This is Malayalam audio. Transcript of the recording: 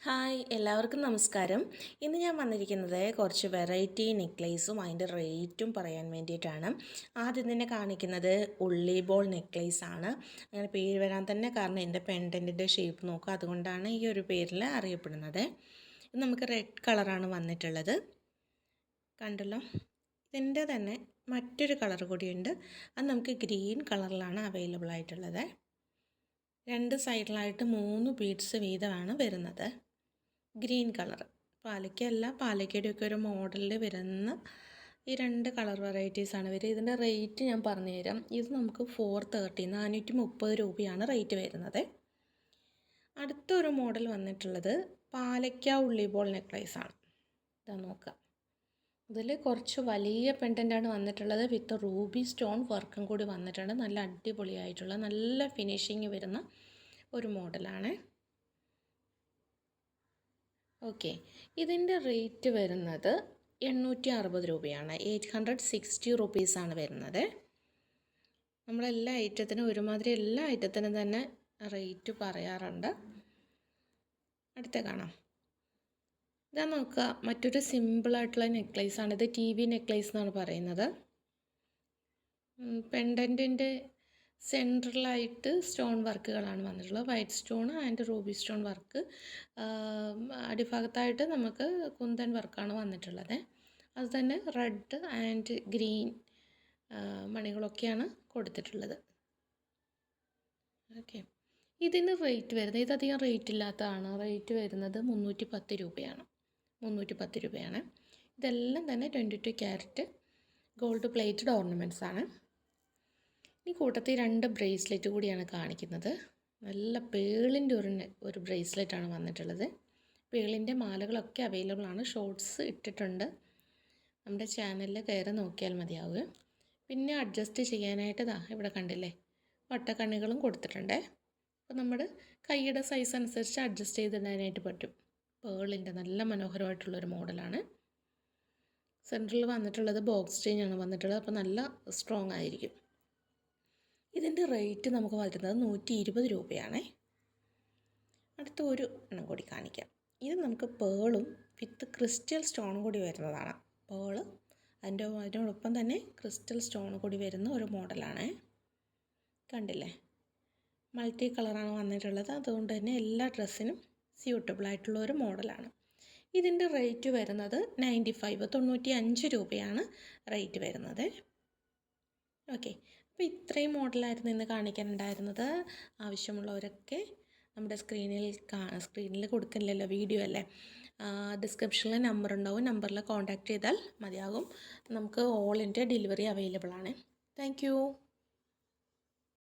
ഹായ് എല്ലാവർക്കും നമസ്കാരം. ഇന്ന് ഞാൻ വന്നിരിക്കുന്നത് കുറച്ച് വെറൈറ്റി നെക്ലേസും അതിൻ്റെ റേറ്റും പറയാൻ വേണ്ടിയിട്ടാണ്. ആദ്യം തന്നെ കാണിക്കുന്നത് ഉള്ളി ബോൾ നെക്ലേസ് ആണ്. അങ്ങനെ പേര് വരാൻ തന്നെ കാരണം എൻ്റെ പെൻഡൻറ്റിൻ്റെ ഷേപ്പ് നോക്കുക, അതുകൊണ്ടാണ് ഈ ഒരു പേരിൽ അറിയപ്പെടുന്നത്. ഇത് നമുക്ക് റെഡ് കളറാണ് വന്നിട്ടുള്ളത്, കണ്ടല്ലോ. ഇതിൻ്റെ തന്നെ മറ്റൊരു കളർ കൂടിയുണ്ട്, അത് നമുക്ക് ഗ്രീൻ കളറിലാണ് അവൈലബിൾ ആയിട്ടുള്ളത്. രണ്ട് സൈഡിലായിട്ട് 3 ബീഡ്സ് വീതമാണ് വരുന്നത്. ഗ്രീൻ കളർ പാലയ്ക്കല്ല, പാലയ്ക്കയുടെയൊക്കെ ഒരു മോഡലിൽ വരുന്ന ഈ 2 കളർ വെറൈറ്റീസാണ് വരിക. ഇതിൻ്റെ റേറ്റ് ഞാൻ പറഞ്ഞുതരാം. ഇത് നമുക്ക് 430 രൂപയാണ് റേറ്റ് വരുന്നത്. അടുത്തൊരു മോഡൽ വന്നിട്ടുള്ളത് പാലയ്ക്ക ഉള്ളി ബോൾ നെക്ലേസാണ്. ഇതാ നോക്കുക, ഇതിൽ കുറച്ച് വലിയ പെൻഡൻ്റാണ് വന്നിട്ടുള്ളത്, വിത്ത് റൂബി സ്റ്റോൺ വർക്കും കൂടി വന്നിട്ടുണ്ട്. നല്ല അടിപൊളിയായിട്ടുള്ള നല്ല ഫിനിഷിങ് വരുന്ന ഒരു മോഡലാണ്. ഓക്കെ, ഇതിൻ്റെ റേറ്റ് വരുന്നത് 860 രൂപയാണ്. 860 റുപ്പീസാണ് വരുന്നത്. നമ്മളെല്ലാ ഐറ്റത്തിനും ഒരുമാതിരി എല്ലാ ഐറ്റത്തിനും തന്നെ റേറ്റ് പറയാറുണ്ട്. അടുത്ത കാണാം. ഇതാ നോക്കുക, മറ്റൊരു സിമ്പിളായിട്ടുള്ള നെക്ലേസാണ്. ഇത് ടി വി നെക്ലേസ് എന്നാണ് പറയുന്നത്. പെൻഡൻറ്റിൻ്റെ സെൻട്രലായിട്ട് സ്റ്റോൺ വർക്കുകളാണ് വന്നിട്ടുള്ളത്. White stone and ruby stone work. അടിഭാഗത്തായിട്ട് നമുക്ക് കുന്തൻ വർക്കാണ് വന്നിട്ടുള്ളത്. അത് തന്നെ റെഡ് ആൻഡ് ഗ്രീൻ മണികളൊക്കെയാണ് കൊടുത്തിട്ടുള്ളത്. ഓക്കെ, ഇതിന് റേറ്റ് വരുന്നത്, ഇതധികം റേറ്റ് ഇല്ലാത്തതാണ്. റേറ്റ് വരുന്നത് 310 രൂപയാണ്. 310 രൂപയാണ്. ഇതെല്ലാം തന്നെ 22 ക്യാരറ്റ് ഗോൾഡ് പ്ലേറ്റഡ് ഓർണമെൻറ്റ്സ് ആണ്. ഈ കൂട്ടത്തിൽ 2 ബ്രേസ്ലെറ്റ് കൂടിയാണ് കാണിക്കുന്നത്. നല്ല പേളിൻ്റെ ഒരു ബ്രേസ്ലെറ്റാണ് വന്നിട്ടുള്ളത്. പേളിൻ്റെ മാലകളൊക്കെ അവൈലബിൾ ആണ്. ഷോർട്സ് ഇട്ടിട്ടുണ്ട്, നമ്മുടെ ചാനലിൽ കയറി നോക്കിയാൽ മതിയാവുക. പിന്നെ അഡ്ജസ്റ്റ് ചെയ്യാനായിട്ട് ഇവിടെ കണ്ടില്ലേ, വട്ടക്കണ്ണികളും കൊടുത്തിട്ടുണ്ട്. അപ്പോൾ നമ്മുടെ കൈയുടെ സൈസ് അനുസരിച്ച് അഡ്ജസ്റ്റ് ചെയ്തിടാനായിട്ട് പറ്റും. പേളിൻ്റെ നല്ല മനോഹരമായിട്ടുള്ളൊരു മോഡലാണ്. സെൻറ്ററിൽ വന്നിട്ടുള്ളത് ബോക്സ് ചെയിനാണ് വന്നിട്ടുള്ളത്, അപ്പോൾ നല്ല സ്ട്രോങ് ആയിരിക്കും. ഇതിൻ്റെ റേറ്റ് നമുക്ക് വരുന്നത് 120 രൂപയാണേ. അടുത്ത ഒരു എണ്ണം കൂടി കാണിക്കാം. ഇത് നമുക്ക് പേളും വിത്ത് ക്രിസ്റ്റൽ സ്റ്റോണും കൂടി വരുന്നതാണ്. പേള് അതിനോടൊപ്പം തന്നെ ക്രിസ്റ്റൽ സ്റ്റോൺ കൂടി വരുന്ന ഒരു മോഡലാണ്. കണ്ടില്ലേ, മൾട്ടി കളറാണ് വന്നിട്ടുള്ളത്, അതുകൊണ്ട് തന്നെ എല്ലാ ഡ്രസ്സിനും സ്യൂട്ടബിളായിട്ടുള്ള ഒരു മോഡലാണ്. ഇതിൻ്റെ റേറ്റ് വരുന്നത് 95 രൂപയാണ് റേറ്റ് വരുന്നത്. ഓക്കെ, അപ്പോൾ ഇത്രയും മോഡലായിരുന്നു ഇന്ന് കാണിക്കാനുണ്ടായിരുന്നത്. ആവശ്യമുള്ളവരൊക്കെ നമ്മുടെ സ്ക്രീനിൽ കൊടുക്കുന്നില്ലല്ലോ, വീഡിയോ അല്ലേ, ഡിസ്ക്രിപ്ഷനിൽ നമ്പർ ഉണ്ടാവും, നമ്പറിൽ കോൺടാക്റ്റ് ചെയ്താൽ മതിയാകും. നമുക്ക് ഓൾ ഇന്ത്യ ഡെലിവറി അവൈലബിൾ ആണ്. താങ്ക്